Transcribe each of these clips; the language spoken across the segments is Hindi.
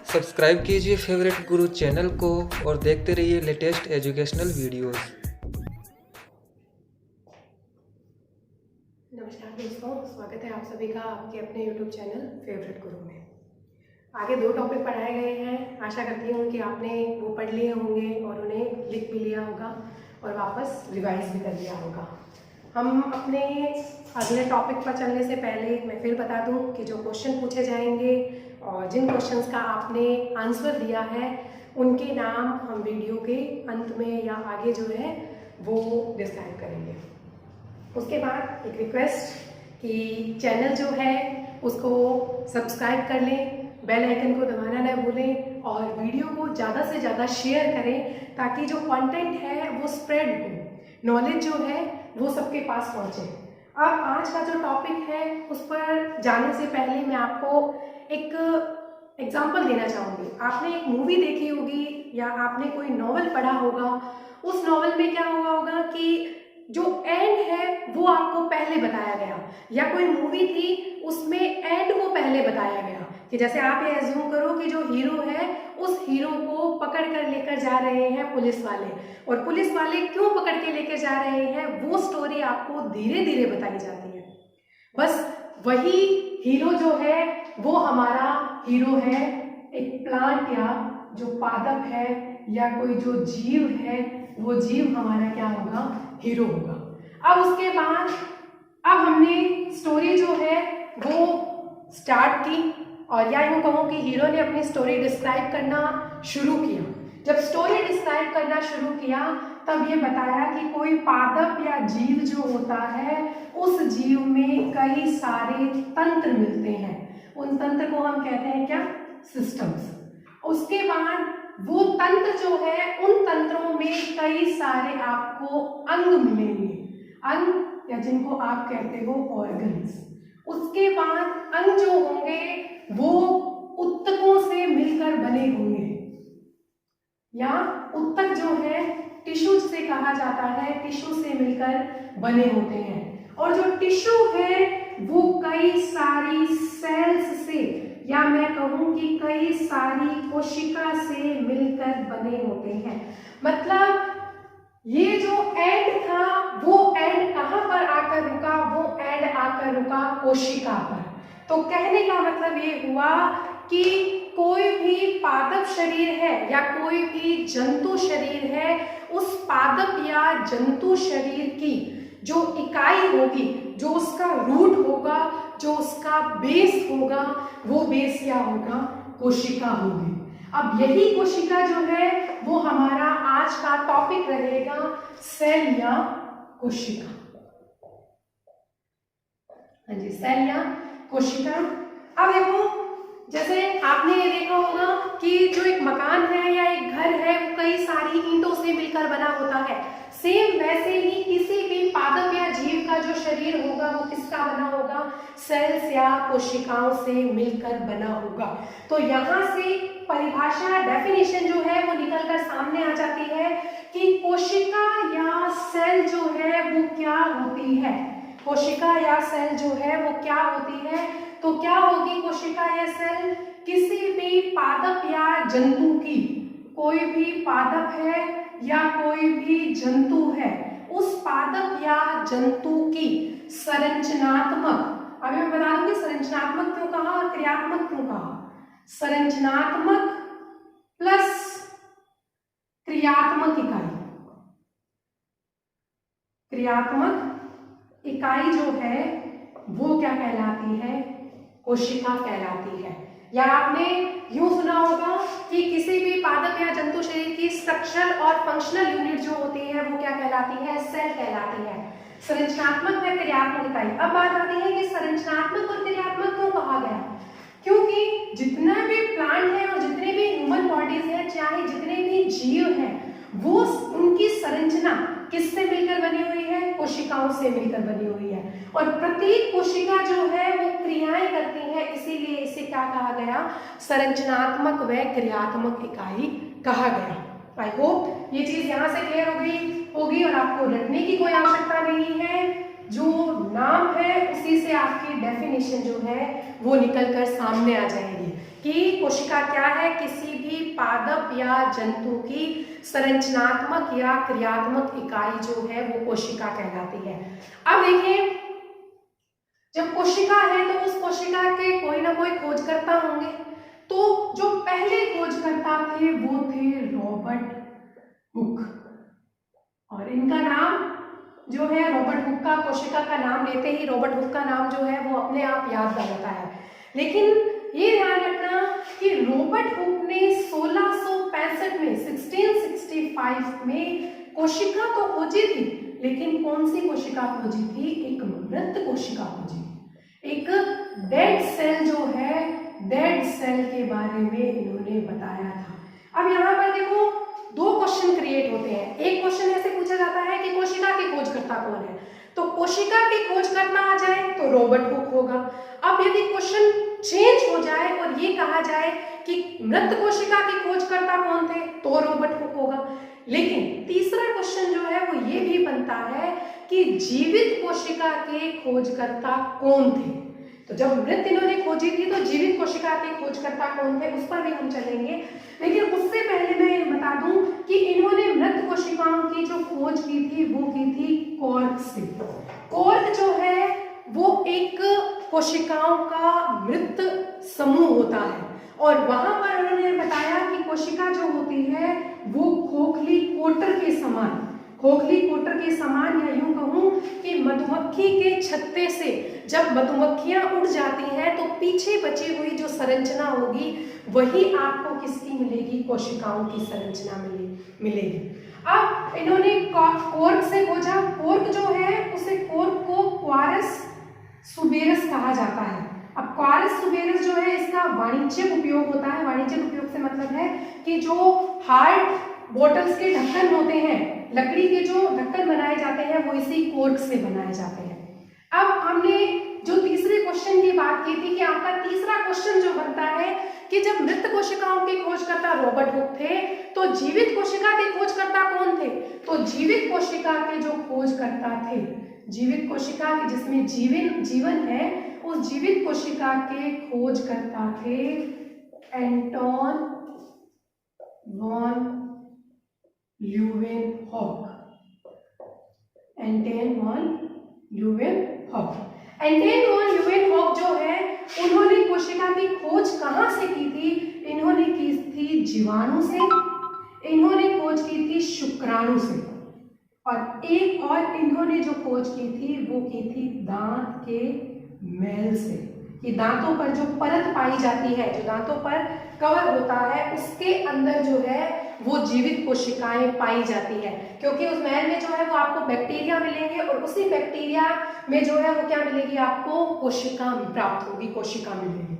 सब्सक्राइब कीजिए फेवरेट गुरु चैनल को और देखते रहिए लेटेस्ट एजुकेशनल वीडियोस। नमस्कार दोस्तों, स्वागत है आप सभी का आपके अपने YouTube चैनल फेवरेट गुरु में। आगे 2 टॉपिक पढ़ाए गए हैं। आशा करती हूँ कि आपने वो पढ़ लिए होंगे और उन्हें लिख भी लिया होगा और वापस रिवाइज भी कर लिया होगा। हम अपने अगले टॉपिक पर चलने से पहले मैं फिर बता दूं कि जो क्वेश्चन पूछे जाएंगे और जिन क्वेश्चंस का आपने आंसर दिया है उनके नाम हम वीडियो के अंत में या आगे जो है वो डिस्क्राइब करेंगे। उसके बाद एक रिक्वेस्ट कि चैनल जो है उसको सब्सक्राइब कर लें, बेल आइकन को दबाना न भूलें और वीडियो को ज़्यादा से ज़्यादा शेयर करें ताकि जो कंटेंट है वो स्प्रेड हो, नॉलेज जो है वो सबके पास पहुंचे। अब आज का जो टॉपिक है उस पर जाने से पहले मैं आपको एक एग्जांपल देना चाहूँगी। आपने एक मूवी देखी होगी या आपने कोई नॉवल पढ़ा होगा। उस नॉवल में क्या हुआ होगा कि जो एंड है वो आपको पहले बताया गया, या कोई मूवी थी उसमें एंड को पहले बताया गया कि जैसे आप ये एज्यूम करो कि जो हीरो है उस हीरो को पकड़ कर लेकर जा रहे हैं पुलिस वाले, और पुलिस वाले क्यों पकड़ के लेकर जा रहे हैं वो स्टोरी आपको धीरे धीरे बताई जाती है। बस वही हीरो जो है वो हमारा हीरो है, एक प्लांट या जो पादप है या कोई जो जीव है वो जीव हमारा क्या होगा, हीरो होगा। अब उसके बाद अब हमने स्टोरी जो है वो स्टार्ट की और या यूँ कहूँ कि हीरो ने अपनी स्टोरी डिस्क्राइब करना शुरू किया। जब स्टोरी डिस्क्राइब करना शुरू किया तब ये बताया कि कोई पादप या जीव जो होता है उस जीव में कई सारे तंत्र मिलते हैं। उन तंत्र को हम कहते हैं क्या, सिस्टम्स। उसके बाद वो तंत्र जो है उन तंत्रों में कई सारे आपको अंग मिलेंगे, अंग या जिनको आप कहते हो ऑर्गन्स। उसके बाद अंग जो होंगे वो उत्तकों से मिलकर बने होंगे, या उत्तक जो है टिश्यू से कहा जाता है, टिश्यू से मिलकर बने होते हैं। और जो टिश्यू है वो कई सारी सेल्स से या मैं कहूँ कि कई सारी कोशिका से मिलकर बने होते हैं। मतलब ये जो एंड था वो एंड कहाँ पर आकर रुका, वो एंड आकर रुका कोशिका पर। तो कहने का मतलब ये हुआ कि कोई भी पादप शरीर है या कोई भी जंतु शरीर है, उस पादप या जंतु शरीर की जो इकाई होगी, जो उसका रूट होगा, जो उसका बेस होगा, वो बेस क्या होगा, कोशिका होगी। अब यही कोशिका जो है वो हमारा आज का टॉपिक रहेगा, सेल या कोशिका। हाँ जी, सेल या कोशिका। अब देखो, जैसे आपने ये देखा होगा कि जो एक मकान है या एक घर है वो कई सारी ईंटों से मिलकर बना होता है। सेम वैसे ही किसी भी पादप या जीव का जो शरीर होगा वो किसका बना होगा, सेल्स या कोशिकाओं से मिलकर बना होगा। तो यहाँ से परिभाषा, डेफिनेशन जो है वो निकलकर सामने आ जाती है कि कोशिका या सेल जो है वो क्या होती है। कोशिका या सेल जो है वो क्या होती है, तो क्या होगी कोशिका या सेल, किसी भी पादप या जंतु की, कोई भी पादप है या कोई भी जंतु है, उस पादप या जंतु की संरचनात्मक, अभी मैं बता दूंगी संरचनात्मक क्यों कहा और क्रियात्मक क्यों कहा, संरचनात्मक प्लस क्रियात्मक इकाई, क्रियात्मक इकाई जो है वो क्या कहलाती है, कोशिका कहलाती है। या आपने यूं सुना होगा कि किसी भी पादप या जंतु शरीर की स्ट्रक्चरल और फंक्शनल यूनिट जो होती है वो क्या कहलाती है, सेल कहलाती है। संरचनात्मक व क्रियात्मक इकाई। अब बात आती है कि संरचनात्मक और क्रियात्मक क्यों कहा गया, क्योंकि जितना भी प्लांट है और जितने भी ह्यूमन बॉडीज है, चाहे जितने भी जीव हैं, वो उनकी संरचना किससे मिलकर बनी हुई है, कोशिकाओं से मिलकर बनी हुई है। और प्रत्येक कोशिका जो है वो क्रियाएं करती है, इसीलिए इसे क्या कहा गया, संरचनात्मक व क्रियात्मक इकाई कहा गया। आई होप ये चीज यहाँ से क्लियर हो गई होगी और आपको रटने की कोई आवश्यकता नहीं है। जो नाम है उसी से आपकी डेफिनेशन जो है वो निकल कर सामने आ जाएगी। कि कोशिका क्या है, किसी भी पादप या जंतु की संरचनात्मक या क्रियात्मक इकाई जो है वो कोशिका कहलाती है। अब देखिए, जब कोशिका है तो उस कोशिका के कोई ना कोई खोजकर्ता होंगे। तो जो पहले खोजकर्ता थे वो थे रॉबर्ट हुक, और इनका नाम जो है रॉबर्ट हुक का, कोशिका का नाम लेते ही रॉबर्ट हुक का नाम जो है वो अपने आप याद आ जाता है। लेकिन ये ध्यान रखना कि रॉबर्ट हुक ने 1665 में 1665 में कोशिका तो खोजी थी, लेकिन कौन सी कोशिका खोजी थी? एक मृत कोशिका खोजी, एक डेड सेल जो है, डेड सेल के बारे में इन्होंने बताया था। अब यहाँ पर देखो, दो क्वेश्चन क्रिएट होते हैं। एक क्वेश्चन ऐसे पूछा जाता है कि कोशिका के खोजकर्ता कौन है, तो कोशिका के खोजकर्ता आ जाए तो रॉबर्ट हुक होगा। अब यदि क्वेश्चन चेंज हो जाए और ये कहा जाए कि मृत कोशिका के खोजकर्ता कौन थे, तो रॉबर्ट हुक होगा। लेकिन तीसरा क्वेश्चन जो है वो ये भी बनता है कि जीवित कोशिका के खोजकर्ता कौन थे। तो जब मृत इन्होंने खोजी थी तो जीवित कोशिका के खोजकर्ता कौन थे, उस पर भी हम चलेंगे। लेकिन उससे पहले मैं ये बता दूं कि इन्होंने मृत कोशिकाओं की जो खोज की थी वो की थी कॉर्क से। कॉर्क जो है वो एक कोशिकाओं का मृत समूह होता है, और वहां पर उन्होंने बताया कि कोशिका जो होती है वो खोखली कोटर के समान, खोखली कोटर के समान, या यूं कहूं कि मधुमक्खी के छत्ते से जब मधुमक्खियां उड़ जाती हैं तो पीछे बची हुई जो संरचना होगी वही आपको किसकी मिलेगी? कोशिकाओं की संरचना मिलेगी। अब इन्होंने कॉर्क से खोजा। कॉर्क जो है उसे कॉर्क को क्वारस सुबेरस कहा जाता है। अब क्वारस सुबेरस जो है इसका वाणिज्यिक उपयोग होता है। वाणिज्यिक उपयोग से मतलब है कि जो हार्ड बोटल्स के ढक्कन होते हैं, लकड़ी के जो ढक्कन बनाए जाते हैं वो इसी कॉर्क से बनाए जाते हैं। अब हमने जो तीसरे क्वेश्चन की बात की थी कि आपका तीसरा क्वेश्चन जो बनता है कि जब मृत कोशिकाओं के खोजकर्ता रॉबर्ट हुक थे तो जीवित कोशिका के खोजकर्ता कौन थे? तो जीवित कोशिका के जो खोजकर्ता थे, जीवित कोशिका के जिसमें जीवन है, उस जीवित कोशिका के खोजकर्ता थे Anton von Leeuwenhoek. Anton von Leeuwenhoek जो है उन्होंने कोशिका की खोज कहां से की थी? इन्होंने की थी जीवाणु से, इन्होंने खोज की थी शुक्राणु से, और एक और इन्होंने जो खोज की थी वो की थी दांत के मैल से, कि दांतों पर जो परत पाई जाती है, जो दांतों पर कवर होता है, उसके अंदर जो है वो जीवित कोशिकाएं पाई जाती है, क्योंकि उस मैल में जो है वो आपको बैक्टीरिया मिलेंगे और उसी बैक्टीरिया में जो है वो क्या मिलेगी? आपको कोशिका प्राप्त होगी, कोशिका मिलेगी।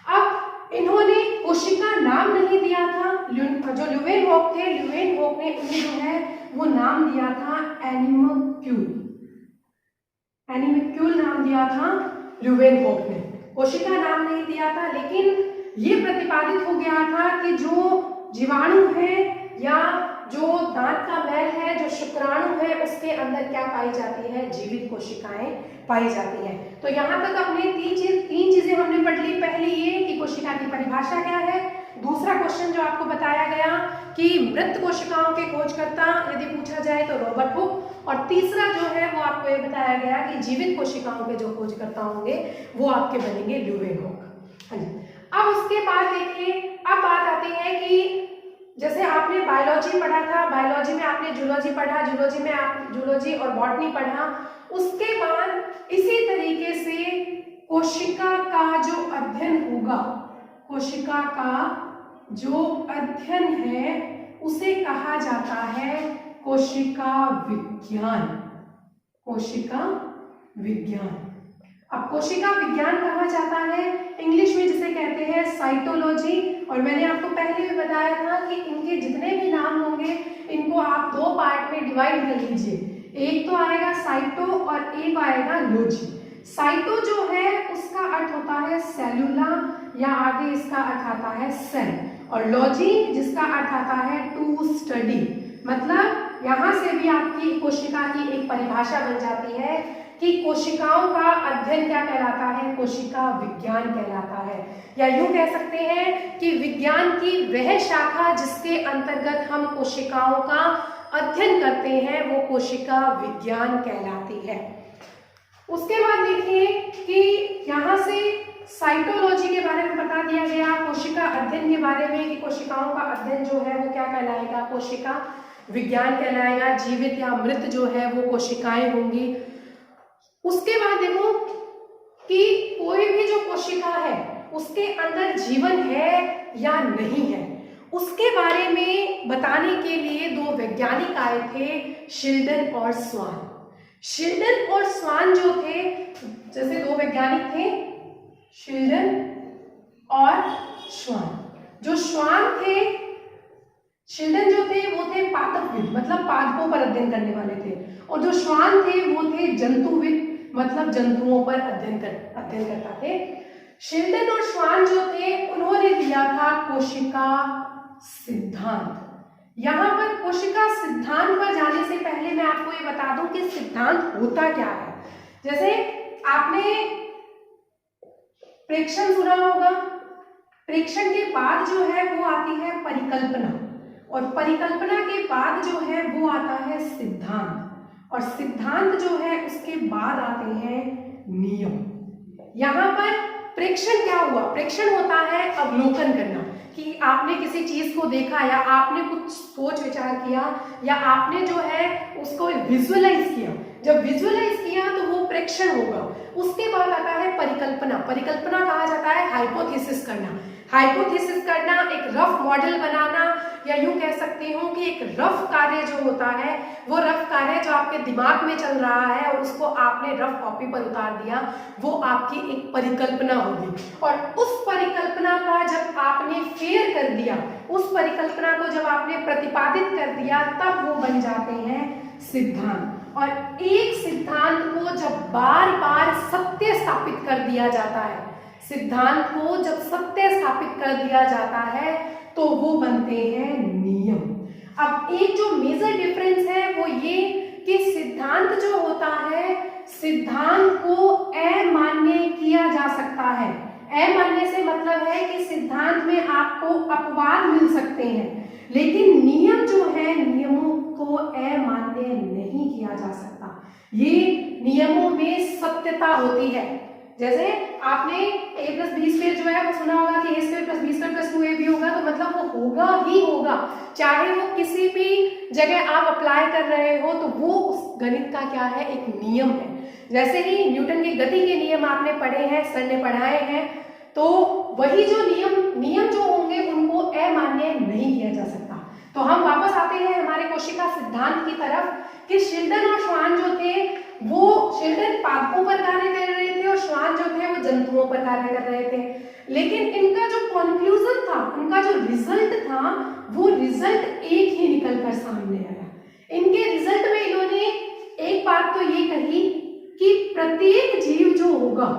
अब इन्होंने कोशिका नाम नहीं दिया था, जो ल्यूवेनहॉक थे, ल्यूवेनहॉक ने उन्हें जो है वो नाम दिया था एनिमक्यूल। एनिमक्यूल नाम दिया था ल्यूवेनहॉक ने, कोशिका नाम नहीं दिया था। लेकिन ये प्रतिपादित हो गया था कि जो जीवाणु है या जो दांत का मैल है, जो शुक्राणु है, उसके अंदर क्या पाई जाती है? जीवित कोशिकाएं पाई जाती हैं। तो यहाँ तक अपने तीन चीजें हमने पढ़ ली। पहली ये कि कोशिका की परिभाषा क्या है, दूसरा क्वेश्चन जो आपको बताया गया कि मृत कोशिकाओं के खोजकर्ता यदि पूछा जाए तो रॉबर्ट हुक, और तीसरा जो है वो आपको ये बताया गया कि जीवित कोशिकाओं के जो खोजकर्ता होंगे वो आपके बनेंगे ल्यूवेनहॉक। हाँ जी। अब उसके बाद देखिए, अब बात आती है कि जैसे आपने बायोलॉजी पढ़ा था, बायोलॉजी में आपने जूलॉजी पढ़ा, जूलॉजी में आप जूलॉजी और बॉटनी पढ़ा, उसके बाद इसी तरीके से कोशिका का जो अध्ययन होगा, कोशिका का जो अध्ययन है उसे कहा जाता है कोशिका विज्ञान। कोशिका विज्ञान। अब कोशिका विज्ञान कहा जाता है, इंग्लिश में जिसे कहते हैं साइटोलॉजी। और मैंने आपको पहले भी बताया था कि इनके जितने भी नाम होंगे इनको आप दो पार्ट में डिवाइड कर लीजिए, एक तो आएगा साइटो और एक आएगा लॉजी। साइटो जो है उसका अर्थ होता है सेलुला, या आगे इसका अर्थ आता है सेल, और लॉजी जिसका अर्थ आता है टू स्टडी। मतलब यहां से भी आपकी कोशिका की एक परिभाषा बन जाती है कि कोशिकाओं का अध्ययन क्या कहलाता है? कोशिका विज्ञान कहलाता कहलाता है, या यूं कह सकते हैं कि विज्ञान की वह शाखा जिसके अंतर्गत हम कोशिकाओं का अध्ययन करते हैं वो कोशिका विज्ञान कहलाती है। उसके बाद देखिए कि यहाँ से साइटोलॉजी के बारे में बता दिया गया, कोशिका अध्ययन के बारे में कि कोशिकाओं का अध्ययन जो है वो क्या कहलाएगा, कोशिका विज्ञान कहलाएगा। जीवित या मृत जो है वो कोशिकाएं होंगी। उसके बाद देखो कि कोई भी जो कोशिका है उसके अंदर जीवन है या नहीं है, उसके बारे में बताने के लिए दो वैज्ञानिक आए थे, शिल्डन और स्वान। शिल्डन और स्वान जो थे, जैसे दो वैज्ञानिक थे शिल्डन और स्वान। जो स्वान थे, शिल्डन जो थे वो थे पादपविद, मतलब पादपों पर अध्ययन करने वाले थे, और जो स्वान थे वो थे जंतुविद, मतलब जंतुओं पर अध्ययन करता थे। शिल्डन और स्वान जो थे उन्होंने दिया था कोशिका सिद्धांत। यहाँ पर कोशिका सिद्धांत पर जाने से पहले मैं आपको ये बता दूं कि सिद्धांत होता क्या है। जैसे आपने प्रेक्षण सुना होगा, प्रेक्षण के बाद जो है वो आती है परिकल्पना, और परिकल्पना के बाद जो है वो आता है सिद्धांत, और सिद्धांत जो है उसके बाद आते हैं नियम। यहाँ पर प्रेक्षण क्या हुआ, प्रेक्षण होता है अवलोकन करना, कि आपने किसी चीज को देखा या आपने कुछ सोच विचार किया या आपने जो है उसको विजुअलाइज किया। जब विजुअलाइज किया तो वो प्रेक्षण होगा। उसके बाद आता है परिकल्पना। परिकल्पना कहा जाता है हाइपोथेसिस करना। हाइपोथेसिस करना, एक रफ मॉडल बनाना, या यूं कह सकती हूँ कि एक रफ कार्य जो होता है, वो रफ कार्य जो आपके दिमाग में चल रहा है और उसको आपने रफ कॉपी पर उतार दिया, वो आपकी एक परिकल्पना होगी। और उस परिकल्पना का जब आपने फेयर कर दिया, उस परिकल्पना को जब आपने प्रतिपादित कर दिया, तब वो बन जाते हैं सिद्धांत। और एक सिद्धांत को जब बार बार सत्य स्थापित कर दिया जाता है, सिद्धांत को जब सत्य स्थापित कर दिया जाता है तो वो बनते हैं नियम। अब एक जो मेजर डिफरेंस है वो ये कि सिद्धांत जो होता है, सिद्धांत को अमान्य किया जा सकता है। अमान्य से मतलब है कि सिद्धांत में आपको अपवाद मिल सकते हैं, लेकिन नियम जो है, नियमों को अमान्य नहीं किया जा सकता। ये नियमों में सत्यता होती है। जैसे आपने a+b² जो है वो सुना होगा कि a²+b²+2ab होगा, तो मतलब वो होगा ही होगा, चाहे वो किसी भी जगह आप अप्लाई कर रहे हो, तो वो उस गणित का क्या है, एक नियम है। जैसे ही न्यूटन के गति के नियम आपने पढ़े हैं, सर ने पढ़ाए हैं, तो वही जो नियम जो होंगे उनको अमान्य नहीं किया जा सकता। तो हम वापस आते हैं हमारे कोशिका सिद्धांत की तरफ कि शिल्डन और स्वान जो थे, वो शिल्डन पादपों पर कार्य कर रहे थे और स्वान जो थे वो जंतुओं पर कार्य कर रहे थे, लेकिन इनका जो कंक्लूजन था, इनका जो रिजल्ट था, वो रिजल्ट एक ही निकल कर सामने आया। इनके रिजल्ट में इन्होंने एक बात तो ये कही कि प्रत्येक जीव जो होगा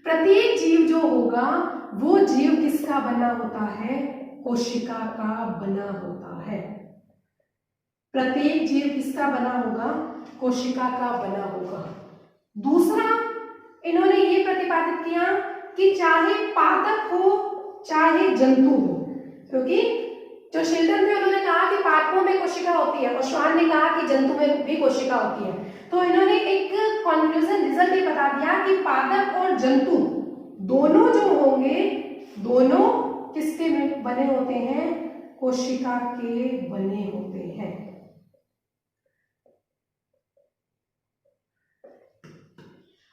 प्रत्येक जीव जो होगा वो जीव किसका बना होता है, कोशिका का बना होता है। प्रत्येक जीव किसका बना होगा, कोशिका का बना होगा। दूसरा, इन्होंने ये प्रतिपादित किया कि चाहे पादप हो चाहे जंतु हो, क्योंकि जो शिल्डन थे उन्होंने कहा कि पादपों में कोशिका होती है और स्वान ने कहा कि जंतु में भी कोशिका होती है, तो इन्होंने एक कंक्लूजन रिजल्ट ये बता दिया कि पादप और जंतु दोनों जो होंगे, दोनों किसके बने होते हैं, कोशिका के बने होते हैं।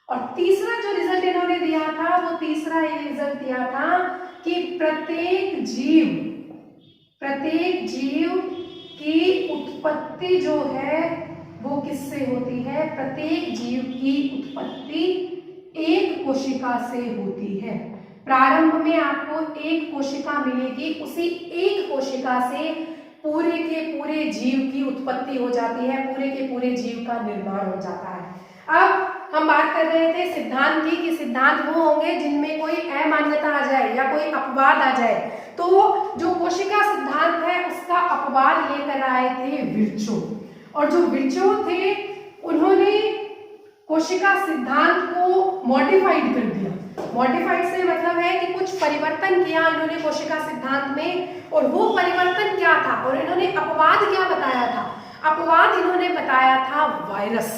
और तीसरा जो रिजल्ट इन्होंने दिया था, वो तीसरा ये रिजल्ट दिया था कि प्रत्येक जीव की उत्पत्ति जो है वो किससे होती है, प्रत्येक जीव की उत्पत्ति एक कोशिका से होती है। प्रारंभ में आपको एक कोशिका मिलेगी, उसी एक कोशिका से पूरे के पूरे जीव की उत्पत्ति हो जाती है, पूरे के पूरे जीव का निर्माण हो जाता है। अब हम बात कर रहे थे सिद्धांत की कि सिद्धांत वो होंगे जिनमें कोई अमान्यता आ जाए या कोई अपवाद आ जाए। तो जो कोशिका सिद्धांत है उसका अपवाद लेकर आए थे विर्चो, और जो विर्चो थे उन्होंने कोशिका सिद्धांत को मॉडिफाइड कर दिया। मॉडिफाइड से मतलब है कि कुछ परिवर्तन किया इन्होंने कोशिका सिद्धांत में, और वो परिवर्तन क्या था और इन्होंने अपवाद क्या बताया था? अपवाद इन्होंने बताया था वायरस,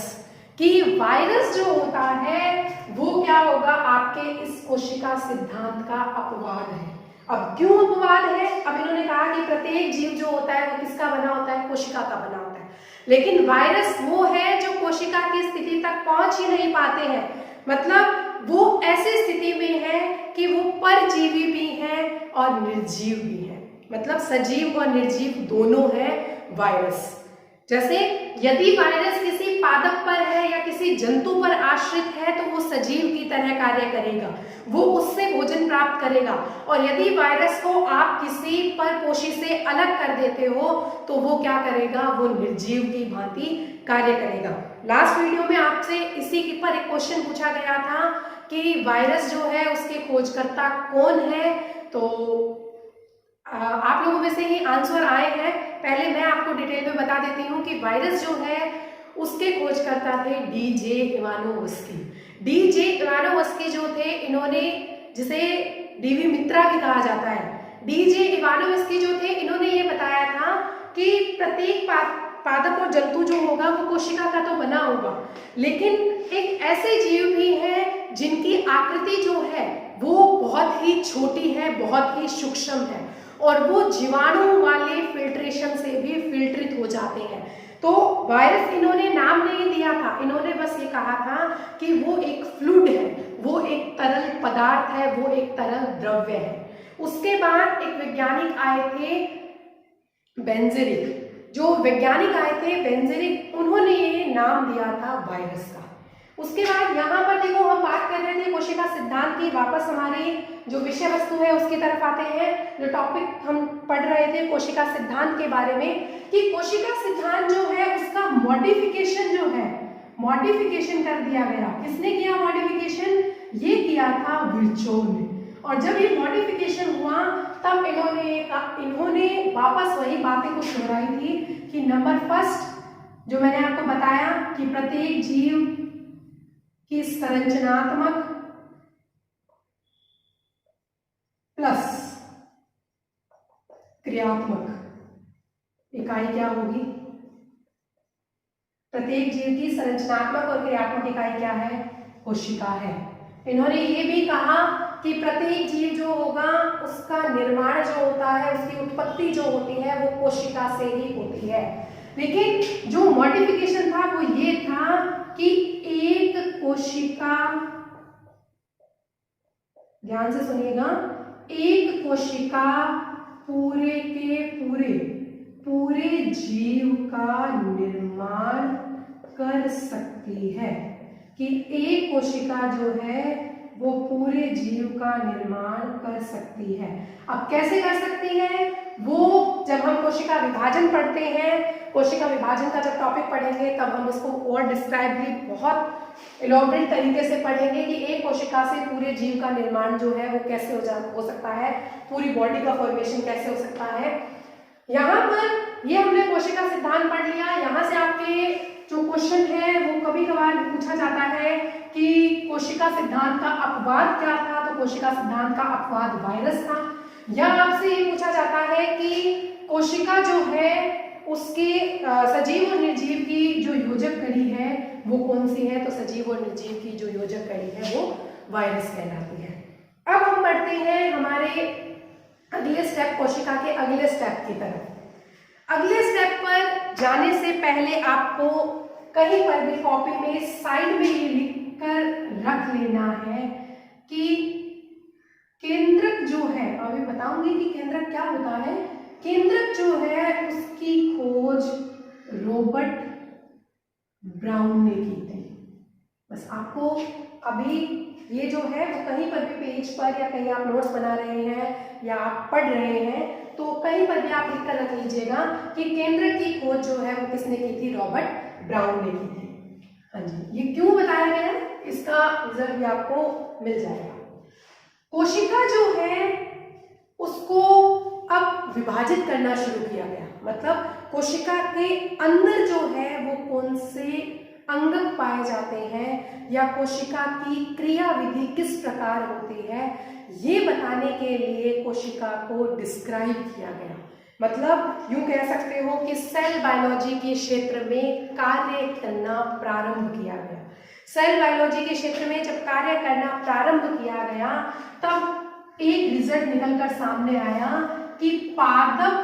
कि वायरस जो होता है वो क्या होगा, आपके इस कोशिका सिद्धांत का अपवाद है। अब क्यों अपवाद है? अब इन्होंने कहा कि प्रत्येक जीव जो होता है वो किसका बना होता है? कोशिका का बना होता है, लेकिन वायरस वो है जो कोशिका की स्थिति तक पहुंच ही नहीं पाते हैं। मतलब वो ऐसी स्थिति में है कि वो परजीवी भी है और निर्जीव भी है, मतलब सजीव और निर्जीव दोनों है वायरस। जैसे यदि वायरस किसी पादप पर है या किसी जंतु पर आश्रित है तो वो सजीव की तरह कार्य करेगा, वो उससे भोजन प्राप्त करेगा। और यदि वायरस को आप किसी परपोषी से अलग कर देते हो तो वो क्या करेगा? वो निर्जीव की भांति कार्य करेगा। लास्ट वीडियो में आपसे इसी पर एक क्वेश्चन पूछा गया था कि वायरस जो है उसके खोजकर्ता कौन है, तो आप लोगों में से ही आंसर आए हैं। पहले मैं आपको डिटेल में बता देती हूँ कि वायरस जो है उसके खोजकर्ता थे डीजे इवानोव्स्की। डीजे इवानोव्स्की जो थे, इन्होंने, जिसे डीवी मित्रा भी कहा जाता है, डीजे इवानोव्स्की जो थे, इन्होंने ये बताया था कि प्रत्येक पादप और जंतु जो होगा वो कोशिका का तो बना होगा, लेकिन एक ऐसे जीव भी हैं जिनकी आकृति जो है वो बहुत ही छोटी है, बहुत ही सूक्ष्म है, और वो जीवाणु वाले फिल्ट्रेशन से भी फिल्ट्रित हो जाते हैं। तो वायरस इन्होंने नाम नहीं दिया था, इन्होंने बस ये कहा था कि वो एक फ्लूइड है, वो एक तरल पदार्थ है, वो एक तरल द्रव्य है। उसके बाद एक वैज्ञानिक आए थे बेंजेरिक, जो वैज्ञानिक आए थे बेंजेरिक, उन्होंने ये नाम दिया था वायरस का। उसके बाद यहाँ पर देखो, हम बात कर रहे थे कोशिका सिद्धांत की, वापस हमारी जो विषय वस्तु है उसकी तरफ आते हैं। जो टॉपिक हम पढ़ रहे थे कोशिका सिद्धांत के बारे में, कि कोशिका सिद्धांत जो है उसका मॉडिफिकेशन जो है, मॉडिफिकेशन कर दिया गया। किसने किया मॉडिफिकेशन? ये किया था विर्चोव ने। और जब ये मॉडिफिकेशन हुआ तब इन्होंने वापस वही बातें कुछ दोहराई थी कि नंबर फर्स्ट जो मैंने आपको बताया कि प्रत्येक जीव की संरचनात्मक प्लस क्रियात्मक इकाई क्या होगी? प्रत्येक जीव की संरचनात्मक और क्रियात्मक इकाई क्या है? कोशिका है। इन्होंने ये भी कहा कि प्रत्येक जीव जो होगा उसका निर्माण जो होता है, उसकी उत्पत्ति जो होती है वो कोशिका से ही होती है। लेकिन जो मॉडिफिकेशन था वो ये था कि एक कोशिका, ध्यान से सुनिएगा, एक कोशिका पूरे के पूरे जीव का निर्माण कर सकती है, कि एक कोशिका जो है वो पूरे जीव का निर्माण कर सकती है। अब कैसे कर सकती है? वो जब हम कोशिका विभाजन पढ़ते हैं, कोशिका विभाजन का जब टॉपिक पढ़ेंगे तब हम इसको और डिस्क्राइबली बहुत इलॉबरेट तरीके से पढ़ेंगे कि एक कोशिका से पूरे जीव का निर्माण जो है वो कैसे हो सकता है, पूरी बॉडी का फॉर्मेशन कैसे हो सकता है। यहाँ पर ये हमने कोशिका सिद्धांत पढ़ लिया। यहाँ से आपके जो क्वेश्चन है वो कभी कभार पूछा जाता है कि कोशिका सिद्धांत का अपवाद क्या था, तो कोशिका सिद्धांत का अपवाद वायरस था। या आपसे ये पूछा जाता है कि कोशिका जो है उसके सजीव और निर्जीव की जो योजक कड़ी है वो कौन सी है, तो सजीव और निर्जीव की जो योजक कड़ी है वो वायरस कहलाती है। अब हम बढ़ते हैं हमारे अगले स्टेप, कोशिका के अगले स्टेप की तरफ। अगले स्टेप पर जाने से पहले आपको कहीं पर भी कॉपी में साइड में ये लिखकर रख लेना है कि केंद्रक जो है, अभी बताऊंगी कि केंद्रक क्या होता है। केंद्रक जो है उसकी खोज रॉबर्ट ब्राउन ने की थी। बस आपको अभी ये जो है वो कहीं पर भी पेज पर या कहीं आप नोट्स बना रहे हैं या आप पढ़ रहे हैं तो कहीं पर भी आप लिख कर रख लीजिएगा कि केंद्रक की खोज जो है वो किसने की थी? रॉबर्ट ब्राउन ने की थी। हाँ जी, ये क्यों बताया गया है इसका रिजल्ट भी आपको मिल जाएगा। कोशिका जो है उसको अब विभाजित करना शुरू किया गया, मतलब कोशिका के अंदर जो है वो कौन से अंगक पाए जाते हैं या कोशिका की क्रियाविधि किस प्रकार होती है, ये बताने के लिए कोशिका को डिस्क्राइब किया गया। मतलब यूं कह सकते हो कि सेल बायोलॉजी के क्षेत्र में कार्य करना प्रारंभ किया गया। सेल बायोलॉजी के क्षेत्र में जब कार्य करना प्रारंभ किया गया तब एक रिजल्ट निकलकर सामने आया कि पादप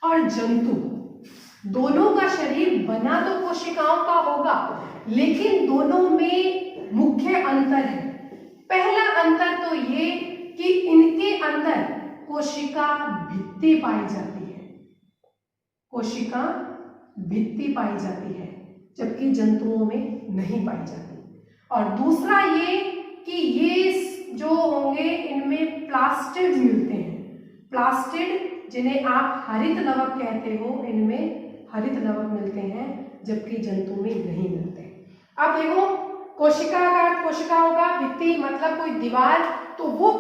और जंतु दोनों का शरीर बना तो कोशिकाओं का होगा, लेकिन दोनों में मुख्य अंतर है। पहला अंतर तो ये कि इनके अंदर कोशिका भित्ति पाई जाती है, कोशिका भित्ति पाई जाती है, जबकि जंतुओं में नहीं पाई जाती। और दूसरा ये कि ये जो होंगे इनमें प्लास्टिड मिलते हैं, प्लास्टिड जिन्हें आप हरित लवक कहते हो, इनमें हरित लवक मिलते हैं, जबकि जंतु में नहीं मिलते। अब देखो कोशिका का कोशिकाओं का भित्ति मतलब कोई दीवार, तो वो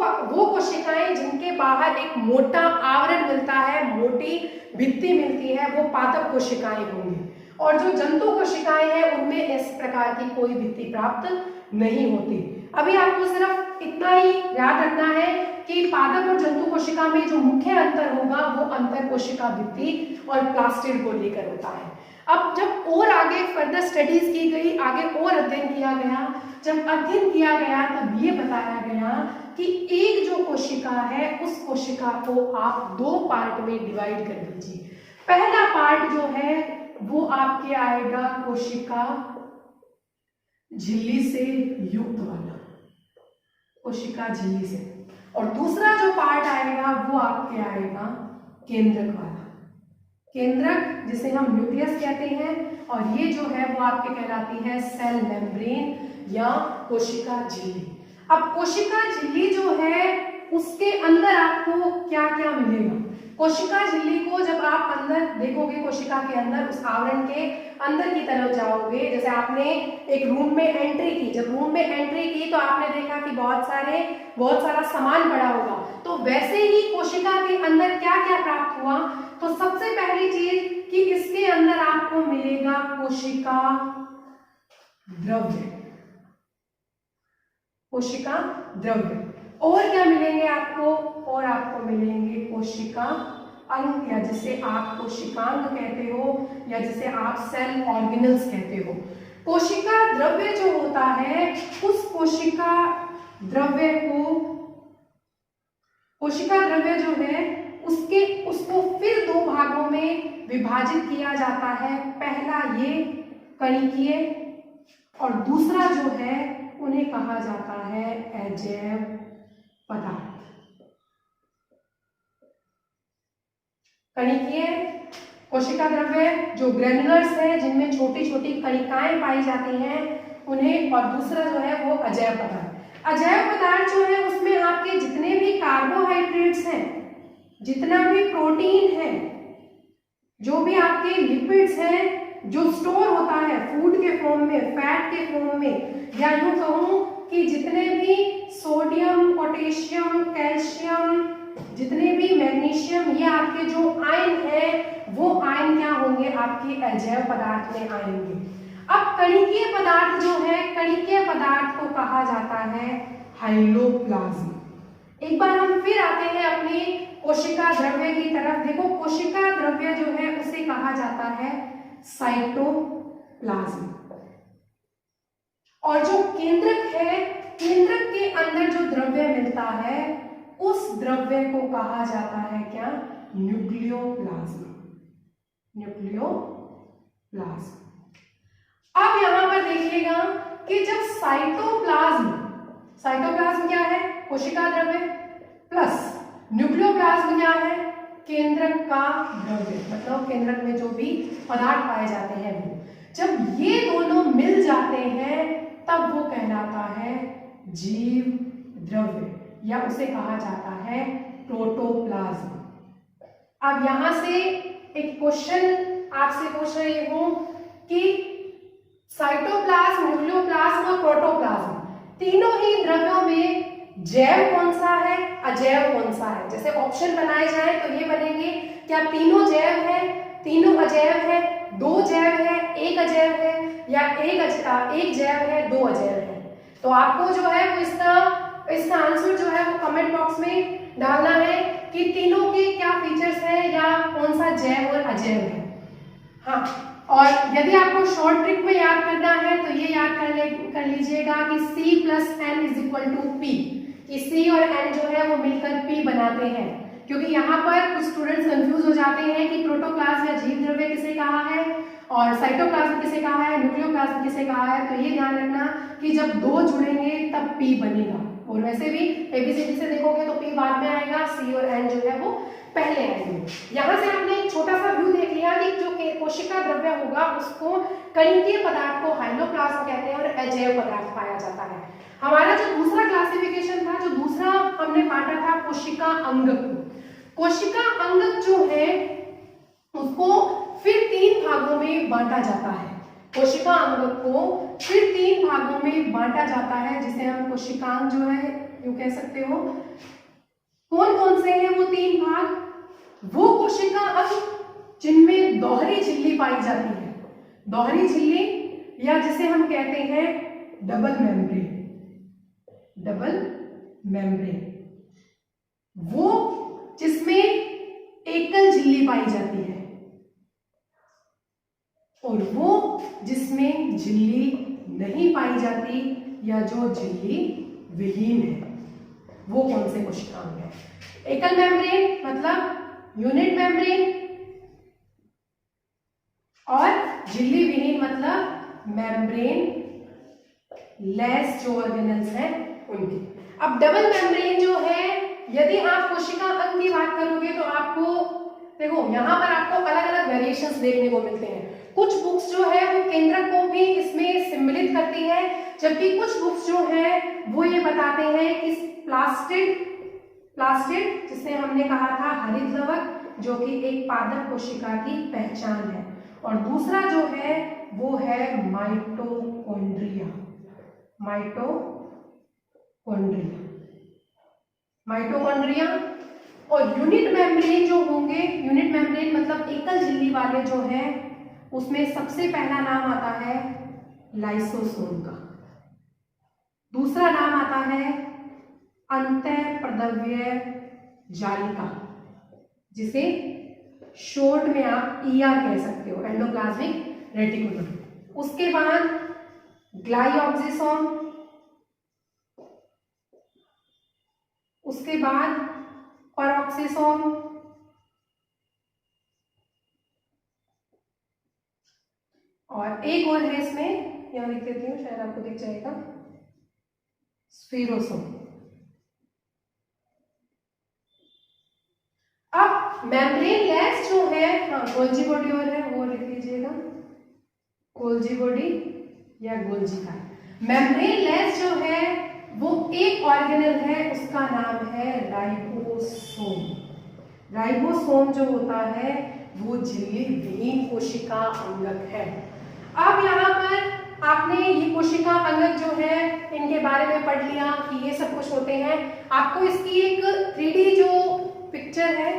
कोशिकाएं जिनके बाहर एक मोटा आवरण मिलता है, मोटी भित्ति मिलती है, वो पादप कोशिकाएं होंगी। और जो जंतु कोशिकाएं हैं उनमें इस प्रकार की कोई भित्ति प्राप्त नहीं होती। अभी आपको सिर्फ इतना ही याद रखना है कि पादप और जंतु कोशिका में जो मुख्य अंतर होगा वो अंतर कोशिका भित्ति और प्लास्टिड को लेकर होता है। अब जब और आगे फर्दर स्टडीज की गई, आगे और अध्ययन किया गया, जब अध्ययन किया गया तब ये बताया गया कि एक जो कोशिका है उस कोशिका को आप दो पार्ट में डिवाइड कर दीजिए। पहला पार्ट जो है वो आपके आएगा कोशिका झिल्ली से युक्त वाला, कोशिका झिल्ली से, और दूसरा जो पार्ट आएगा वो आपके आएगा केंद्रक वाला, केंद्रक जिसे हम न्यूक्लियस कहते हैं, और ये जो है वो आपके कहलाती है सेल मेम्ब्रेन या कोशिका झिल्ली। अब कोशिका झिल्ली जो है उसके अंदर आपको क्या क्या मिलेगा? कोशिका झिल्ली को जब आप अंदर देखोगे, कोशिका के अंदर उस आवरण के अंदर की तरफ जाओगे, जैसे आपने एक रूम में एंट्री की, जब रूम में एंट्री की तो आपने देखा कि बहुत सारा सामान पड़ा होगा, तो वैसे ही कोशिका के अंदर क्या क्या प्राप्त हुआ? तो सबसे पहली चीज कि इसके अंदर आपको मिलेगा कोशिका द्रव्य, कोशिका द्रव्य। और क्या मिलेंगे आपको? और आपको मिलेंगे कोशिका अंग, या जिसे आप कोशिकांग कहते हो, या जिसे आप सेल ऑर्गेनल्स कहते हो। कोशिका द्रव्य जो होता है उस कोशिका द्रव्य जो है उसको फिर दो भागों में विभाजित किया जाता है। पहला ये कणिकीय, और दूसरा जो है उन्हें कहा जाता है अजैव पदार्थ। कणिकीय कोशिका द्रव्य जो ग्रेनुलर्स है, जिनमें छोटी छोटी कणिकाएं पाई जाती हैं उन्हें, और दूसरा जो है वो अजैव पदार्थ। अजैव पदार्थ जो है उसमें आपके जितने भी कार्बोहाइड्रेट्स हैं, जितना भी प्रोटीन है, जो भी आपके लिपिड्स हैं, जो स्टोर होता है फूड के फॉर्म में, फैट के फॉर्म में, या यूं कहूं कि जितने भी सोडियम, पोटेशियम, कैल्शियम, जितने भी मैग्नीशियम, ये आपके जो आयन है वो आयन क्या होंगे? आपके अजैव पदार्थ में आएंगे। अब कणिकीय पदार्थ जो है, कणिकीय पदार्थ को कहा जाता है हाइलोप्लाज्म। एक बार हम फिर आते हैं अपनी कोशिका द्रव्य की तरफ। देखो कोशिका द्रव्य जो है उसे कहा जाता है साइटोप्लाज्म, और जो केंद्रक है, केंद्रक के अंदर जो द्रव्य मिलता है उस द्रव्य को कहा जाता है क्या? Nucleoplasm, nucleoplasm. अब यहां पर देखिएगा कि जब साइटोप्लाज्म क्या है? कोशिका द्रव्य, प्लस न्यूक्लियोप्लाज्म क्या है? केंद्रक का द्रव्य, मतलब केंद्रक में जो भी पदार्थ पाए जाते हैं वो। जब ये दोनों मिल जाते हैं तब वो कहलाता है जीव द्रव्य, या उसे कहा जाता है प्रोटोप्लाज्म। अब यहां से एक क्वेश्चन आपसे पूछ रही हूं कि साइटोप्लाज्म, न्यूक्लियोप्लाज्म और प्रोटोप्लाज्म, तीनों ही द्रव्यों में जैव कौन सा है, अजैव कौन सा है? जैसे ऑप्शन बनाए जाए तो ये बनेंगे, क्या तीनों जैव है? तीनों अजैव है, 2 जैव है, 1 अजैव है, या 1 जैव है, 2 अजैव है। तो आपको जो है वो इसका आंसर जो है वो कमेंट बॉक्स में डालना है कि तीनों के क्या फीचर्स है या कौन सा जैव और अजैव है। हाँ, और यदि आपको शॉर्ट ट्रिक में याद करना है तो ये याद कर लीजिएगा कि C+N = P, कि C और N जो है वो मिलकर P बनाते हैं। क्योंकि यहाँ पर कुछ स्टूडेंट्स कंफ्यूज हो जाते हैं कि प्रोटोप्लाज्म या जीव द्रव्य किसे कहा है और साइटोप्लाज्म किसे कहा है, न्यूक्लियोप्लाज्म किसे कहा है। तो ये ध्यान रखना कि जब 2 जुड़ेंगे तब P बनेगा, और वैसे भी ABCD से देखोगे तो P बाद में आएगा, C और N जो है वो पहले आएंगे। यहाँ से आपने एक छोटा सा व्यू देख लिया कि जो कोशिका द्रव्य होगा उसको कणिकीय पदार्थ को हाइलोप्लाज्म कहते हैं और अजैव पदार्थ पाया जाता है। हमारा जो दूसरा क्लासिफिकेशन था, जो दूसरा हमने बांटा था कोशिका अंगक। कोशिका अंगक जो है उसको फिर 3 भागों में बांटा जाता है। कोशिका अंगक को फिर 3 भागों में बांटा जाता है, जिसे हम कोशिकांग जो है यूं कह सकते हो। कौन कौन से हैं वो 3 भाग? वो कोशिका अंग जिनमें दोहरी झिल्ली पाई जाती है, दोहरी झिल्ली, या जिसे हम कहते हैं डबल मेम्ब्रेन। डबल मेम्ब्रेन वो जिसमें एकल झिल्ली पाई जाती है, और वो जिसमें झिल्ली नहीं पाई जाती या जो झिल्ली विहीन है, वो कौन से कोशिकांग है? एकल मेम्ब्रेन मतलब यूनिट मेम्ब्रेन, और झिल्ली विहीन मतलब मेम्ब्रेन लेस जो ऑर्गेनल्स हैं उनकी। अब डबल मेम्ब्रेन जो है, यदि आप कोशिका अंग की बात करोगे तो आपको देखो यहाँ पर आपको अलग अलग वेरिएशंस देखने को मिलते हैं। कुछ बुक्स जो है वो केंद्रक को भी इसमें सम्मिलित करती है, जबकि कुछ बुक्स जो है वो ये बताते हैं कि प्लास्टिड जिसे हमने कहा था हरित लवक, जो कि एक पादप कोशिका की पहचान है, और दूसरा जो है वो है माइटोकॉन्ड्रिया। माइटोकॉन्ड्रिया और यूनिट मेम्ब्रेन जो होंगे, यूनिट मेम्ब्रेन मतलब एकल झिल्ली वाले जो है, उसमें सबसे पहला नाम आता है लाइसोसोम का, दूसरा नाम आता है अंतःप्रद्रव्य जालिका, जिसे शॉर्ट में आप ER कह सकते हो, एंडोप्लाज्मिक रेटिकुलम। उसके बाद ग्लाइऑक्सिसोम, उसके बाद परऑक्सिसोम, और एक और है इसमें, यहां लिख देती हूँ शायद आपको दिख जाएगा, स्फीरोसोम। अब मेम्ब्रेन लेस जो है, हाँ गोल्जी बॉडी और है, वो लिख लीजिएगा, गोल्जी बॉडी या गोल्जी का। मेम्ब्रेन लेस जो है वो एक ऑर्गेनल है, उसका नाम है राइबोसोम। राइबोसोम जो होता है वो झिल्ली विहीन कोशिका अंगक है। अब यहाँ पर आपने ये कोशिका अंगक जो है इनके बारे में पढ़ लिया कि ये सब कुछ होते हैं। आपको इसकी एक 3D जो पिक्चर है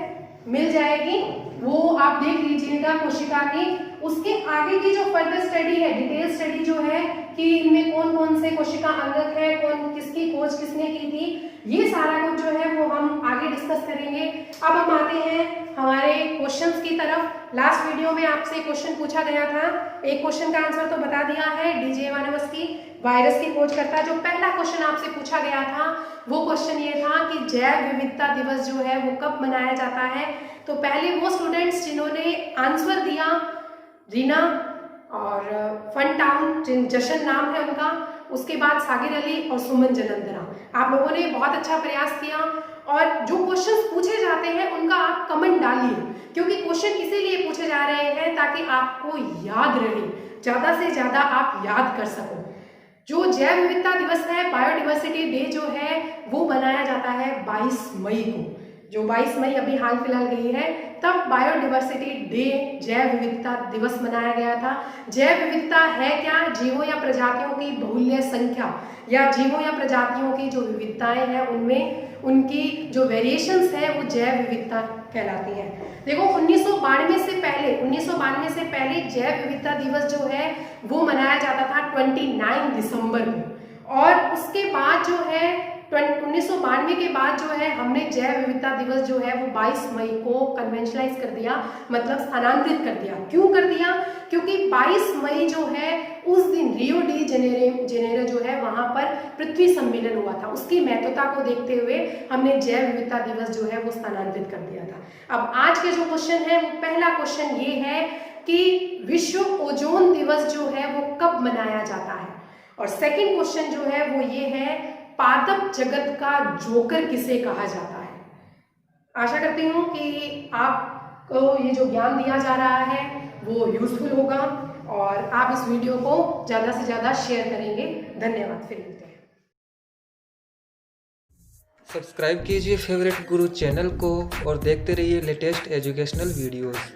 मिल जाएगी, वो आप देख लीजिएगा कोशिका की। उसके आगे की जो फर्दर स्टडी है, डिटेल स्टडी जो है कि इनमें कौन कौन से कोशिका अंगक है, कौन किसकी खोज किसने की थी, ये सारा कुछ जो है वो हम आगे डिस्कस करेंगे। अब हम आते हैं हमारे क्वेश्चंस की तरफ। लास्ट वीडियो में आपसे क्वेश्चन पूछा गया था, एक क्वेश्चन का आंसर तो बता दिया है, DJ इवानोवस्की वायरस की खोज करता। जो पहला क्वेश्चन आपसे पूछा गया था वो क्वेश्चन ये था कि जैव विविधता दिवस जो है वो कब मनाया जाता है। तो पहले वो स्टूडेंट्स जिन्होंने आंसर दिया, रीना और फन टाउन जिन जशन नाम है उनका, उसके बाद सागिर अली और सुमन जनंदरा, आप लोगों ने बहुत अच्छा प्रयास किया। और जो क्वेश्चंस पूछे जाते हैं उनका आप कमेंट डालिए, क्योंकि क्वेश्चन इसीलिए पूछे जा रहे हैं ताकि आपको याद रहे, ज़्यादा से ज़्यादा आप याद कर सको। जो जैव विविधता दिवस है, बायोडाइवर्सिटी डे जो है, वो मनाया जाता है 22 मई को। जो 22 मई अभी हाल फिलहाल गई है, तब बायोडाइवर्सिटी डे, जैव विविधता दिवस मनाया गया था। जैव विविधता है क्या? जीवों या प्रजातियों की बहुल्य संख्या या जीवों या प्रजातियों की जो विविधताएं हैं उनमें उनकी जो वेरिएशंस है वो जैव विविधता कहलाती है। देखो 1992 से पहले जैव विविधता दिवस जो है वो मनाया जाता था 29 दिसंबर को, और उसके बाद जो है 1992 के बाद जो है हमने जैव विविधता दिवस जो है वो 22 मई को कन्वेंशनलाइज कर दिया, मतलब स्थानांतरित कर दिया। क्यों कर दिया? क्योंकि 22 मई जो है उस दिन रियो डी जेनेरो जो है वहां पर पृथ्वी सम्मेलन हुआ था। उसकी महत्वता को देखते हुए हमने जैव विविधता दिवस जो है वो स्थानांतरित कर दिया था। अब आज के जो क्वेश्चन है वो पहला क्वेश्चन ये है कि विश्व ओजोन दिवस जो है वो कब मनाया जाता है, और सेकेंड क्वेश्चन जो है वो ये है पादप जगत का जोकर किसे कहा जाता है। आशा करती हूँ कि आपको ये जो ज्ञान दिया जा रहा है वो यूजफुल होगा और आप इस वीडियो को ज़्यादा से ज़्यादा शेयर करेंगे। धन्यवाद। फिर मिलते हैं। सब्सक्राइब कीजिए फेवरेट गुरु चैनल को और देखते रहिए लेटेस्ट एजुकेशनल वीडियोस।